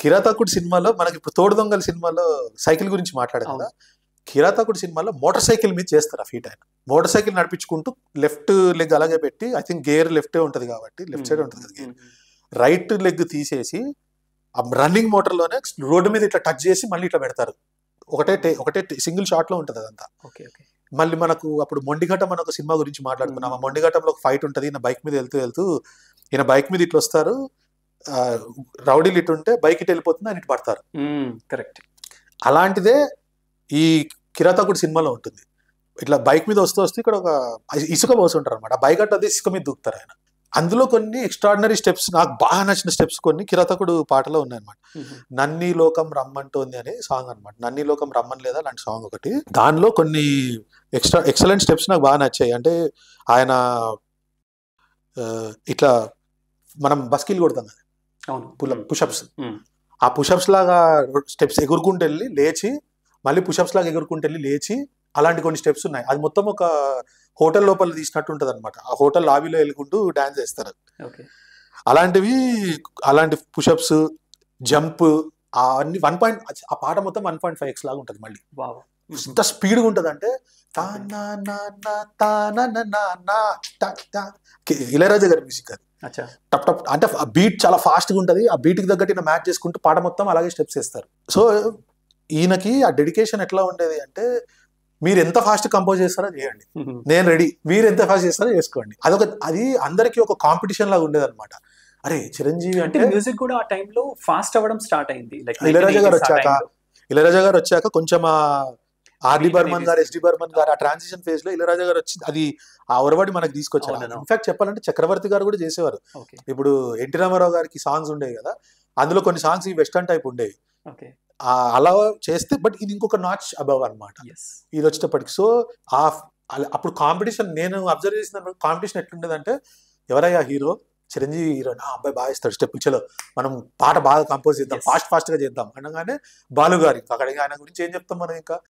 కిరాతకుడు సినిమాలో మనకి ఇప్పుడు తోడు దొంగల సినిమాలో సైకిల్ గురించి మాట్లాడారు కదా. కిరాతకుడు సినిమాలో మోటార్ సైకిల్ మీద చేస్తారు ఆ ఫీట్. ఆయన మోటార్ సైకిల్ నడిపించుకుంటూ లెఫ్ట్ లెగ్ అలాగే పెట్టి, ఐ థింక్ గేర్ లెఫ్టే ఉంటుంది కాబట్టి లెఫ్ట్ సైడ్ ఉంటుంది కదా గేర్, రైట్ లెగ్ తీసేసి ఆ రన్నింగ్ మోటార్లోనే రోడ్డు మీద ఇట్లా టచ్ చేసి మళ్ళీ ఇట్లా పెడతారు. ఒకటే సింగిల్ షాట్ లో ఉంటుంది అదంతా. మళ్ళీ మనకు అప్పుడు మొండిఘట్టం అని ఒక సినిమా గురించి మాట్లాడుకున్నాం. ఆ మొండిఘట్టంలో ఒక ఫైట్ ఉంటుంది. ఈయన బైక్ మీద వెళ్తూ ఈయన బైక్ మీద ఇట్లా వస్తారు, రౌడీలు ఇటు ఉంటే బైక్ ఇటు వెళ్ళిపోతుంది, ఆయన ఇటు పడతారు. కరెక్ట్. అలాంటిదే ఈ కిరాతకుడు సినిమాలో ఉంటుంది. ఇట్లా బైక్ మీద వస్తూ ఇక్కడ ఒక ఇసుక పోస్తుంటారు అనమాట. ఆ బైక్ అట్లా ఇసుక మీద దూకుతారు ఆయన. అందులో కొన్ని ఎక్స్ట్రాడినరీ స్టెప్స్, నాకు బాగా నచ్చిన స్టెప్స్ కొన్ని కిరాతకుడు పాటలో ఉన్నాయన్నమాట. నన్నీ లోకం రమ్మంటోంది అనే సాంగ్ అనమాట. నన్నీ లోకం రమ్మని లేదా అలాంటి సాంగ్ ఒకటి. దానిలో కొన్ని ఎక్సలెంట్ స్టెప్స్ నాకు బాగా నచ్చాయి. అంటే ఆయన ఇట్లా మనం బస్కిల్ కొడతాం కదా, పుషప్స్, ఆ పుషప్స్ లాగా స్టెప్స్ ఎగురుకుంటూ వెళ్ళి లేచి మళ్ళీ పుషప్స్ లాగా ఎగురుకుంటూ వెళ్ళి లేచి అలాంటి కొన్ని స్టెప్స్ ఉన్నాయి. అది మొత్తం ఒక హోటల్ లోపల తీసినట్టు ఉంటుంది అనమాట. ఆ హోటల్ లాబీలో వెళ్ళుకుంటూ డాన్స్ చేస్తారు. అలాంటి పుషప్స్, జంప్ అవన్నీ ఆ పాట మొత్తం 1.5x లాగా ఉంటుంది. మళ్ళీ ఎంత స్పీడ్గా ఉంటుంది అంటే ఇళయరాజా గారి మ్యూజిక్ అది. టప్ టప్ అంటే బీట్ చాలా ఫాస్ట్గా ఉంటుంది. ఆ బీట్కి తగ్గట్టు మ్యాచ్ చేసుకుంటూ పాట మొత్తం అలాగే స్టెప్స్ వేస్తారు. సో ఈయనకి ఆ డెడికేషన్ ఎట్లా ఉండేది అంటే, మీరు ఎంత ఫాస్ట్ కంపోజ్ చేస్తారో చేయండి, నేను రెడీ, మీరు ఎంత ఫాస్ట్ చేస్తారో చేసుకోండి. అది అందరికి ఒక కాంపిటీషన్ లాగా ఉండేది అనమాట. అరే చిరంజీవి అంటే మ్యూజిక్ కూడా ఆ టైంలో ఫాస్ట్ అవ్వడం స్టార్ట్ అయింది. ఇళయరాజా గారు వచ్చాక కొంచెం ఆర్డి బర్మన్ గారు, ఎస్డి బర్మన్ గారు, ఆ ట్రాన్సిషన్ ఫేజ్ లో ఇళయరాజా గారు వచ్చి అది ఆ ఒరవడి మనకు తీసుకొచ్చారు. ఇన్ఫాక్ట్ చెప్పాలంటే చక్రవర్తి గారు కూడా చేసేవారు. ఇప్పుడు ఎన్టీ రామారావు గారికి సాంగ్స్ ఉండేవి కదా, అందులో కొన్ని సాంగ్స్ ఈ వెస్టర్న్ టైప్ ఉండేవి. అలా చేస్తే బట్ ఇది ఇంకొక నాచ్ అబవ్ అనమాట ఇది వచ్చేటప్పటికి. సో అప్పుడు కాంపిటీషన్, నేను అబ్జర్వ్ చేసిన కాంపిటీషన్ ఎట్లుండేదంటే, ఎవరయ్యా హీరో, చిరంజీవి హీరో, అబ్బాయి బాగా ఇస్తాడు స్టెప్, చలో మనం పాట బాగా కంపోజ్ చేద్దాం, ఫాస్ట్ గా చేద్దాం అనగానే బాలు గారు, ఇంకా అక్కడ ఆయన గురించి ఏం చెప్తాం మనం ఇంకా.